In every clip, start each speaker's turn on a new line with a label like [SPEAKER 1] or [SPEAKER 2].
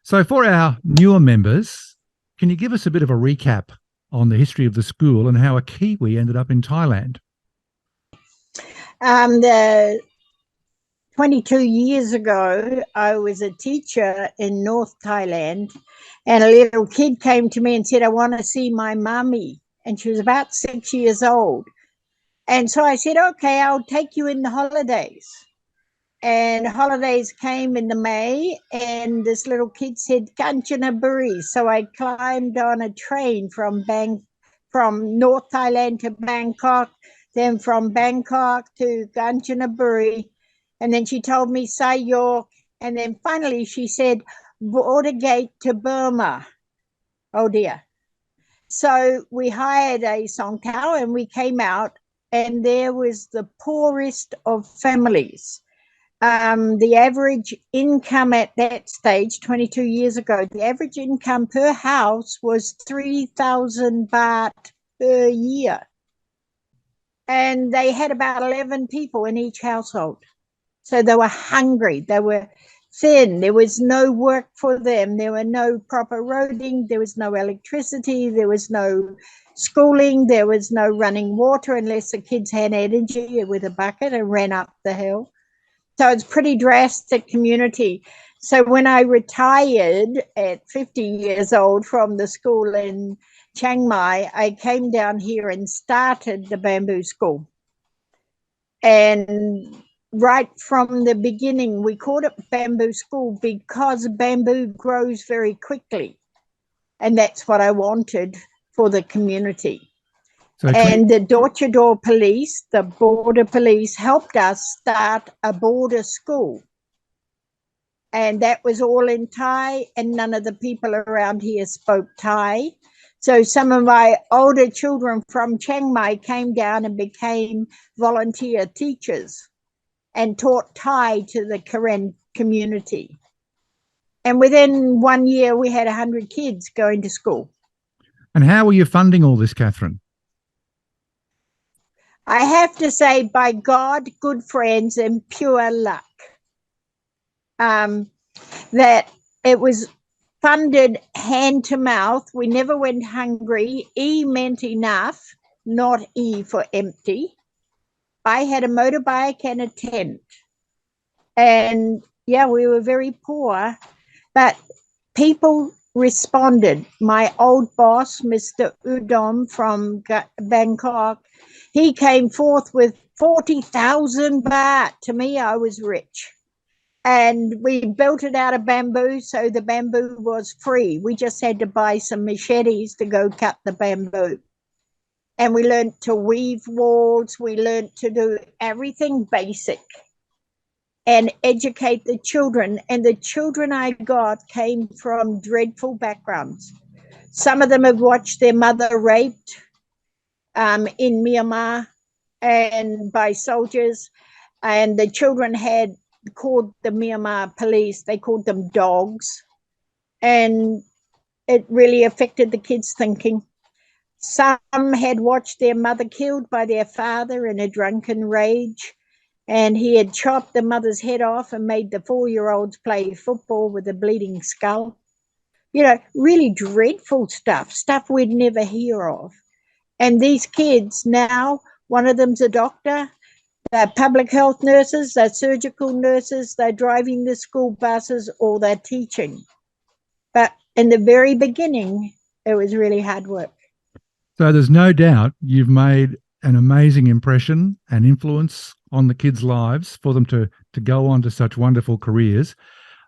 [SPEAKER 1] So for our newer members, can you give us a bit of a recap on the history of the school and how a Kiwi ended up in Thailand?
[SPEAKER 2] The 22 years ago, I was a teacher in North Thailand, and a little kid came to me and said, I want to see my mummy. And she was about 6 years old. And so I said, okay, I'll take you in the holidays. And holidays came in the May, and this little kid said, Kanchanaburi. So I climbed on a train from North Thailand to Bangkok, then from Bangkok to Kanchanaburi. And then she told me Sai Yok. And then finally she said, border gate to Burma. Oh dear. So we hired a song tao and we came out, and there was the poorest of families. The average income at that stage, 22 years ago, the average income per house was 3,000 baht per year. And they had about 11 people in each household. So they were hungry, they were thin, there was no work for them, there were no proper roading, there was no electricity, there was no schooling, there was no running water unless the kids had energy with a bucket and ran up the hill. So it's pretty drastic community. So when I retired at 50 years old from the school in Chiang Mai, I came down here and started the Bamboo School. And right from the beginning, we called it Bamboo School because bamboo grows very quickly. And that's what I wanted for the community. So and the door-to-door police, the border police, helped us start a border school. And that was all in Thai, and none of the people around here spoke Thai. So some of my older children from Chiang Mai came down and became volunteer teachers and taught Thai to the Karen community. And within 1 year, we had 100 kids going to school.
[SPEAKER 1] And how were you funding all this, Catherine?
[SPEAKER 2] I have to say, by God, good friends, and pure luck, that it was funded hand to mouth. We never went hungry. E meant enough, not E for empty. I had a motorbike and a tent. And yeah, we were very poor, but people responded. My old boss, Mr. Udom from Bangkok, he came forth with 40,000 baht. To me, I was rich. And we built it out of bamboo, so the bamboo was free. We just had to buy some machetes to go cut the bamboo. And we learned to weave walls. We learned to do everything basic and educate the children. And the children I got came from dreadful backgrounds. Some of them have watched their mother raped in Myanmar and by soldiers. And the children had called the Myanmar police, they called them dogs. And it really affected the kids' thinking. Some had watched their mother killed by their father in a drunken rage, and he had chopped the mother's head off and made the 4-year-olds play football with a bleeding skull. You know, really dreadful stuff we'd never hear of. And these kids now, one of them's a doctor, they're public health nurses, they're surgical nurses, they're driving the school buses, or they're teaching. But in the very beginning, it was really hard work.
[SPEAKER 1] So there's no doubt you've made an amazing impression and influence on the kids' lives for them to go on to such wonderful careers.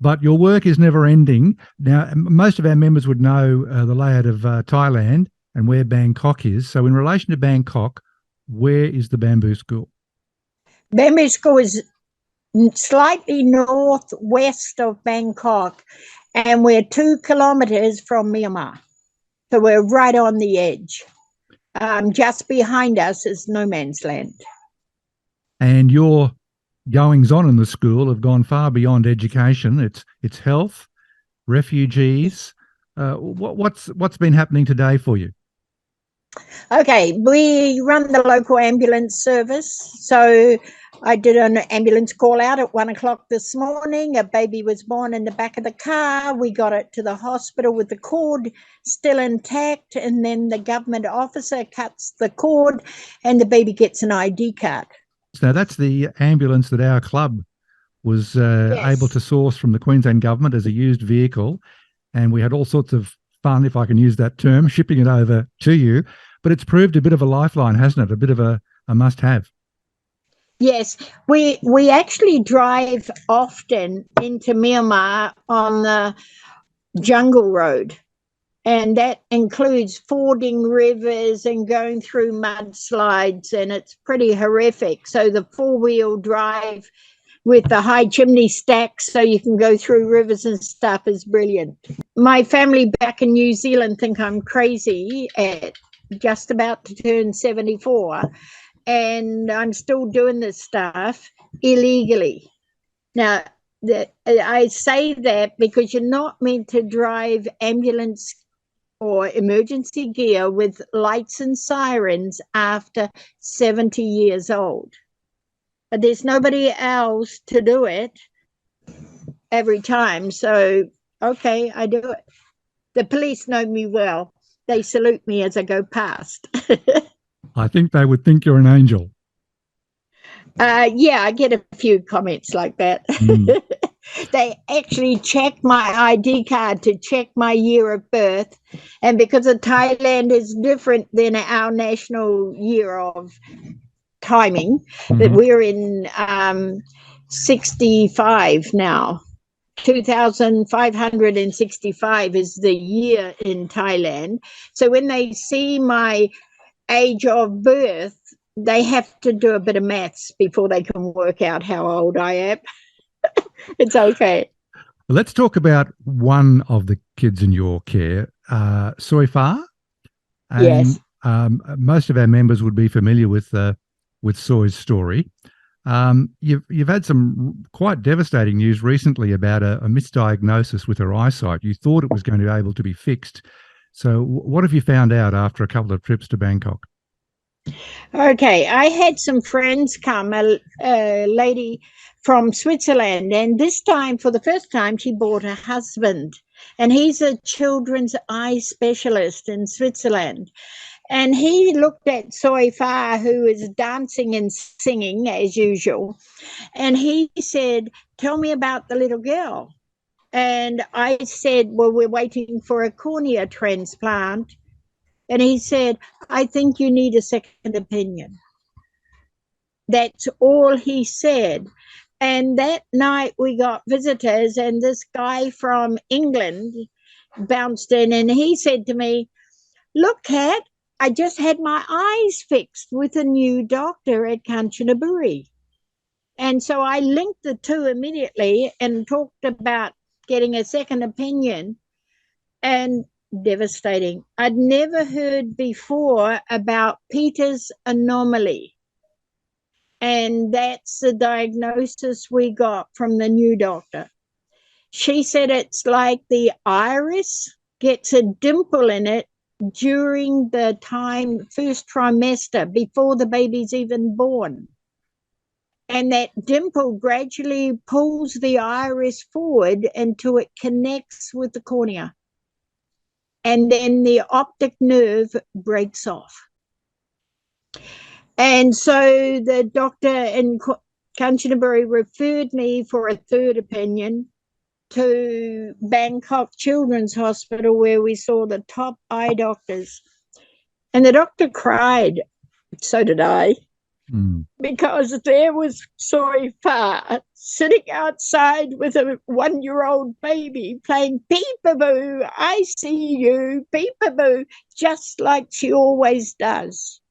[SPEAKER 1] But your work is never ending. Now, most of our members would know the layout of Thailand and where Bangkok is. So in relation to Bangkok, where is the Bamboo School?
[SPEAKER 2] Bamboo School is slightly northwest of Bangkok, and we're 2 kilometers from Myanmar. So we're right on the edge. Just behind us is no man's land.
[SPEAKER 1] And your goings on in the school have gone far beyond education. It's health, refugees. What's been happening today for you?
[SPEAKER 2] Okay, we run the local ambulance service. So I did an ambulance call out at 1 o'clock this morning. A baby was born in the back of the car. We got it to the hospital with the cord still intact, and then the government officer cuts the cord and the baby gets an ID card.
[SPEAKER 1] So that's the ambulance that our club was able to source from the Queensland government as a used vehicle. And we had all sorts of fun, if I can use that term, shipping it over to you. But it's proved a bit of a lifeline, hasn't it? A bit of a must-have.
[SPEAKER 2] Yes, we actually drive often into Myanmar on the jungle road, and that includes fording rivers and going through mudslides, and it's pretty horrific. So the four-wheel drive with the high chimney stacks so you can go through rivers and stuff is brilliant. My family back in New Zealand think I'm crazy at just about to turn 74, and I'm still doing this stuff illegally. Now, I say that because you're not meant to drive ambulance or emergency gear with lights and sirens after 70 years old. But there's nobody else to do it every time. So, okay, I do it. The police know me well. They salute me as I go past.
[SPEAKER 1] I think they would think you're an angel.
[SPEAKER 2] Yeah, I get a few comments like that. They actually check my ID card to check my year of birth. And because of Thailand is different than our national year of timing, that we're in 65 now. 2565 is the year in Thailand. So when they see my age of birth, they have to do a bit of maths before they can work out how old I am. It's okay.
[SPEAKER 1] Let's talk about one of the kids in your care, Soi Fa. And
[SPEAKER 2] Yes.
[SPEAKER 1] most of our members would be familiar with Soi's story. You've had some quite devastating news recently about a misdiagnosis with her eyesight. You thought it was going to be able to be fixed. So what have you found out after a couple of trips to Bangkok?
[SPEAKER 2] Okay, I had some friends come, a lady from Switzerland, and this time, for the first time, she brought her husband, and he's a children's eye specialist in Switzerland. And he looked at Soi Fa, who is dancing and singing as usual, and he said, "Tell me about the little girl." And I said, "Well, we're waiting for a cornea transplant." And he said, "I think you need a second opinion." That's all he said. And that night we got visitors, and this guy from England bounced in, and he said to me, "Look, Kat, I just had my eyes fixed with a new doctor at Kanchanaburi." And so I linked the two immediately and talked about getting a second opinion. And devastating. I'd never heard before about Peter's anomaly. And that's the diagnosis we got from the new doctor. She said it's like the iris gets a dimple in it during the first trimester, before the baby's even born. And that dimple gradually pulls the iris forward until it connects with the cornea. And then the optic nerve breaks off. And so the doctor in Kanchanaburi referred me for a third opinion to Bangkok Children's Hospital, where we saw the top eye doctors. And the doctor cried. So did I. Because there was Soi Fa sitting outside with a 1-year-old baby playing peekaboo, I see you, peekaboo, just like she always does.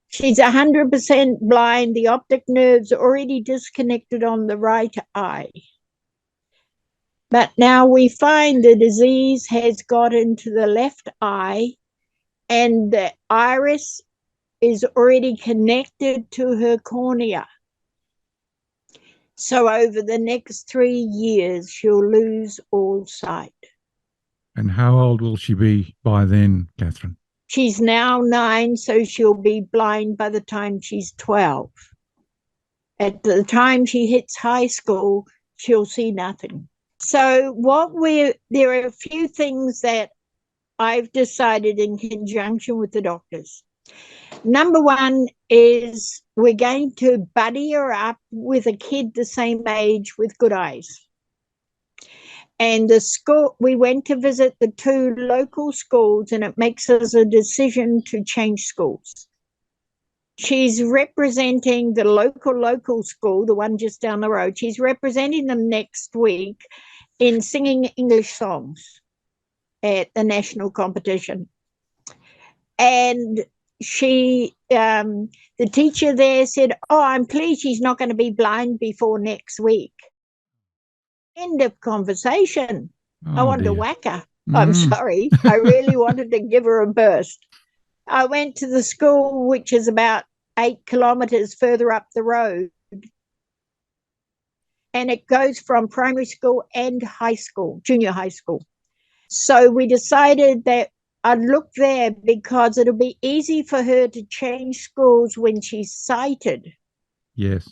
[SPEAKER 2] She's 100% blind. The optic nerve's already disconnected on the right eye. But now we find the disease has got into the left eye, and the iris is already connected to her cornea. So over the next 3 years, she'll lose all sight.
[SPEAKER 1] And how old will she be by then, Catherine?
[SPEAKER 2] She's now 9, so she'll be blind by the time she's 12. At the time she hits high school, she'll see nothing. So there are a few things that I've decided in conjunction with the doctors. Number one is we're going to buddy her up with a kid the same age with good eyes. And the school, we went to visit the 2 local schools, and it makes us a decision to change schools. She's representing the local school, the one just down the road. She's representing them next week in singing English songs at the national competition. And the teacher there said, "Oh, I'm pleased she's not going to be blind before next week." End of conversation. I wanted to whack her. I'm sorry. I really wanted to give her a burst. I went to the school, which is about 8 kilometers further up the road. And it goes from primary school and high school, junior high school. So we decided that I'd look there because it'll be easy for her to change schools when she's sighted.
[SPEAKER 1] Yes.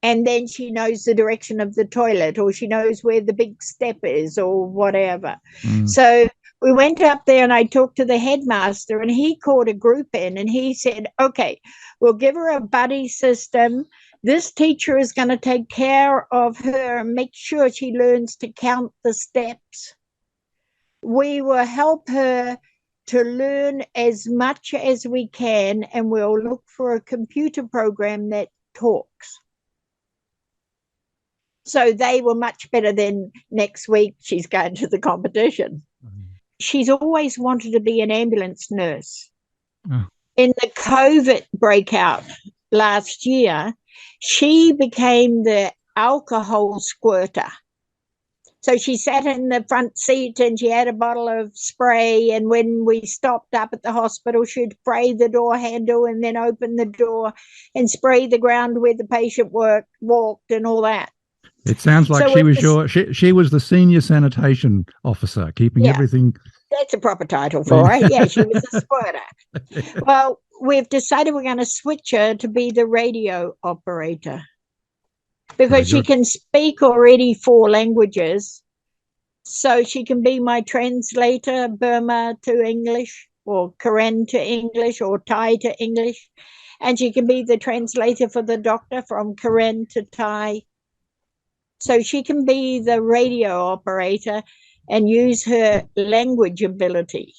[SPEAKER 2] And then she knows the direction of the toilet, or she knows where the big step is, or whatever. So we went up there and I talked to the headmaster, and he called a group in, and he said, "Okay, we'll give her a buddy system. This teacher is going to take care of her and make sure she learns to count the steps. We will help her to learn as much as we can, and we'll look for a computer program that talks." So they were much better than next week she's going to the competition. She's always wanted to be an ambulance nurse. In the COVID breakout last year, she became the alcohol squirter. So she sat in the front seat and she had a bottle of spray, and when we stopped up at the hospital, she'd spray the door handle and then open the door and spray the ground where the patient walked and all that.
[SPEAKER 1] It sounds like so she was the senior sanitation officer, keeping everything.
[SPEAKER 2] That's a proper title for her. Yeah, she was a squirter. Well, we've decided we're going to switch her to be the radio operator, because she can speak already 4 languages. So she can be my translator, Burma to English, or Karen to English, or Thai to English. And she can be the translator for the doctor from Karen to Thai. So she can be the radio operator and use her language ability.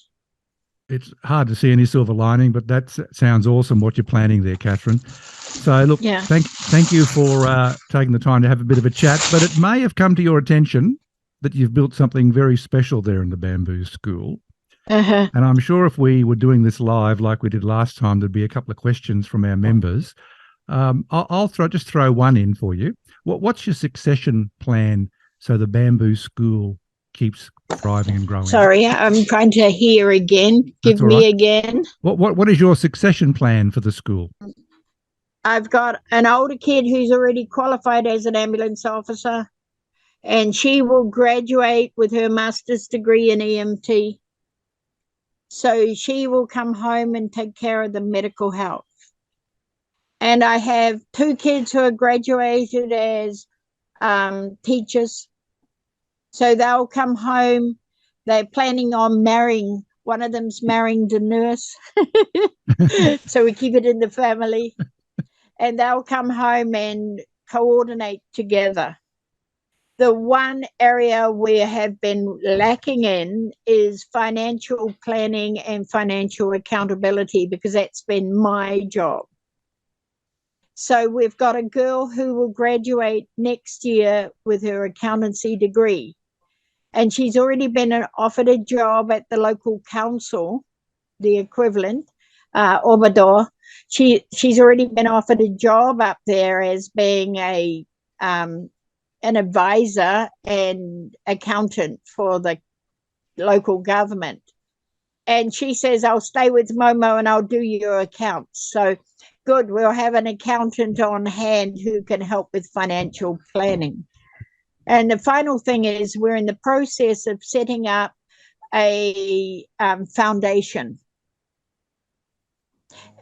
[SPEAKER 1] It's hard to see any silver lining, but that sounds awesome what you're planning there, Catherine. So look, thank you for taking the time to have a bit of a chat, but it may have come to your attention that you've built something very special there in the Bamboo School. And I'm sure if we were doing this live like we did last time, there'd be a couple of questions from our members. I'll throw one in for you. What's your succession plan so the Bamboo School keeps thriving and growing?
[SPEAKER 2] Sorry, I'm trying to hear again. Give me again.
[SPEAKER 1] What is your succession plan for the school?
[SPEAKER 2] I've got an older kid who's already qualified as an ambulance officer, and she will graduate with her master's degree in EMT. So she will come home and take care of the medical health. And I have 2 kids who are graduated as teachers. So they'll come home. They're planning on marrying. One of them's marrying the nurse. So we keep it in the family. And they'll come home and coordinate together. The one area we have been lacking in is financial planning and financial accountability, because that's been my job. So we've got a girl who will graduate next year with her accountancy degree. And she's already been offered a job at the local council, the equivalent, Obrador. She's already been offered a job up there as being an advisor and accountant for the local government. And she says, "I'll stay with Momo and I'll do your accounts." So good, we'll have an accountant on hand who can help with financial planning. And the final thing is we're in the process of setting up a foundation.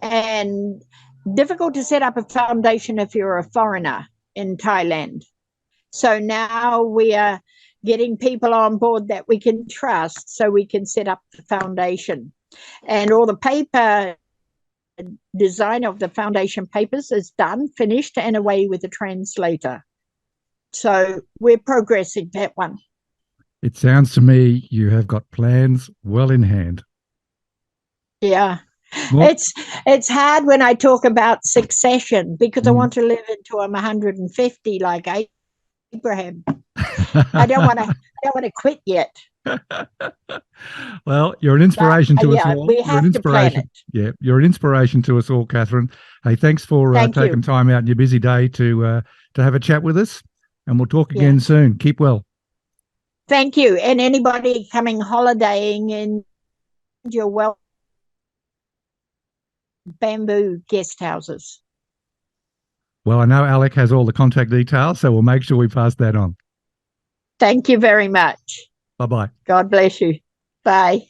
[SPEAKER 2] and difficult to set up a foundation if you're a foreigner in Thailand. So now we are getting people on board that we can trust so we can set up the foundation. And all the paper design of the foundation papers is done, finished, and away with the translator. So we're progressing that one.
[SPEAKER 1] It sounds to me you have got plans well in hand.
[SPEAKER 2] Yeah.
[SPEAKER 1] Well,
[SPEAKER 2] It's hard when I talk about succession because I want to live until I'm 150 like Abraham. I don't want to quit yet.
[SPEAKER 1] Well, you're an inspiration to us all.
[SPEAKER 2] We have to plan it.
[SPEAKER 1] Yeah, you're an inspiration to us all, Catherine. Hey, thanks for taking time out in your busy day to have a chat with us, and we'll talk again soon. Keep well.
[SPEAKER 2] Thank you. And anybody coming holidaying in your well Bamboo guest houses.
[SPEAKER 1] Well, I know Alec has all the contact details, so we'll make sure we pass that on.
[SPEAKER 2] Thank you very much.
[SPEAKER 1] Bye-bye.
[SPEAKER 2] God bless you. Bye.